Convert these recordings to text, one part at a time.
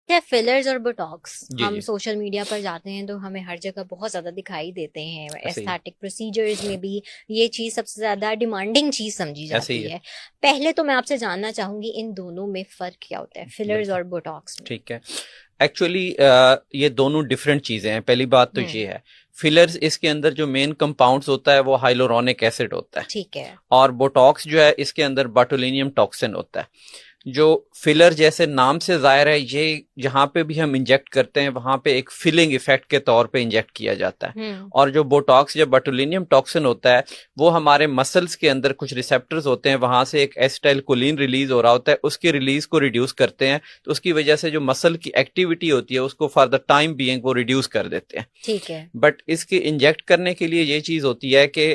क्या फिलर्स और बोटॉक्स जी हम जी, सोशल मीडिया पर जाते हैं तो हमें हर जगह बहुत ज्यादा दिखाई देते हैं, ऐसे ही एस्थेटिक प्रोसीजर्स में भी ये चीज सबसे ज्यादा डिमांडिंग चीज समझी ऐसे ही जाती है। है। पहले तो मैं आपसे जानना चाहूंगी इन दोनों में फर्क क्या होता है, फिलर्स बिल्कुल, और बोटॉक्स में। ठीक है। एक्चुअली ये दोनों डिफरेंट चीजें हैं। पहली बात तो हम्म। ये है, फिलर्स इसके अंदर जो मेन कंपाउंड्स होता है वो हाइलोरोनिक एसिड होता है, ठीक है। और बोटॉक्स जो है इसके अंदर बोटुलिनियम टॉक्सिन होता है। जो फिलर जैसे नाम से जाहिर है, ये जहां पे भी हम इंजेक्ट करते हैं वहां पे एक फिलिंग इफेक्ट के तौर पे इंजेक्ट किया जाता है। हम्म। और जो बोटॉक्स या बोटुलिनियम टॉक्सिन होता है, वो हमारे मसल्स के अंदर कुछ रिसेप्टर्स होते हैं, वहां से एक एसिटाइलकोलिन रिलीज हो रहा होता है, उसकी रिलीज को रिड्यूस करते हैं। तो उसकी वजह से जो मसल की एक्टिविटी होती है उसको फॉर द टाइम बीइंग वो रिड्यूस कर देते हैं। ठीक है। बट इसके इंजेक्ट करने के लिए ये चीज होती है कि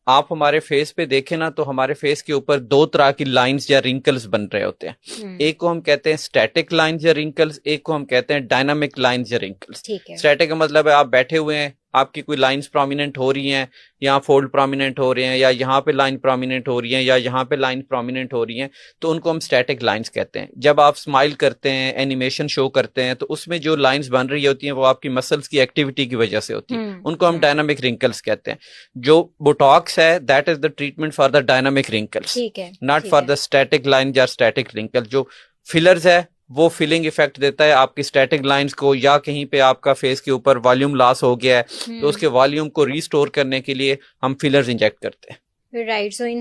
आप हमारे फेस पे देखें ना, तो हमारे फेस के ऊपर दो तरह की लाइंस या रिंकल्स बन रहे होते हैं। हम्म। एक को हम कहते हैं स्टैटिक लाइंस या रिंकल्स, एक को हम कहते हैं डायनामिक लाइंस या रिंकल्स। ठीक है। स्टैटिक का मतलब है आप बैठे हुए हैं, आपकी कोई लाइंस प्रोमिनेंट हो रही हैं, यहाँ फोल्ड प्रोमिनेंट हो रहे हैं, या यहाँ पे लाइन प्रोमिनेंट हो रही है, या यहाँ पे लाइन प्रोमिनेंट हो रही है, तो उनको हम स्टैटिक लाइंस कहते हैं। जब आप स्माइल करते हैं, एनिमेशन शो करते हैं, तो उसमें जो लाइंस बन रही होती हैं वो आपकी मसल्स की एक्टिविटी की वजह से होती है, उनको हम हम्म। डायनामिक रिंकल्स कहते हैं। जो बोटॉक्स है that is the treatment for the dynamic wrinkles, ठीक है। नॉट ठीक फॉर है। द स्टैटिक लाइन या स्टैटिक रिंकल। जो फिलर्स है वो फिलिंग इफेक्ट देता है आपकी स्टैटिक लाइंस को, या कहीं पे आपका फेस के ऊपर वॉल्यूम लॉस हो गया है तो हम्म। उसके वॉल्यूम को रिस्टोर करने के लिए हम फिलर्स इंजेक्ट करते हैं। राइट, सो इन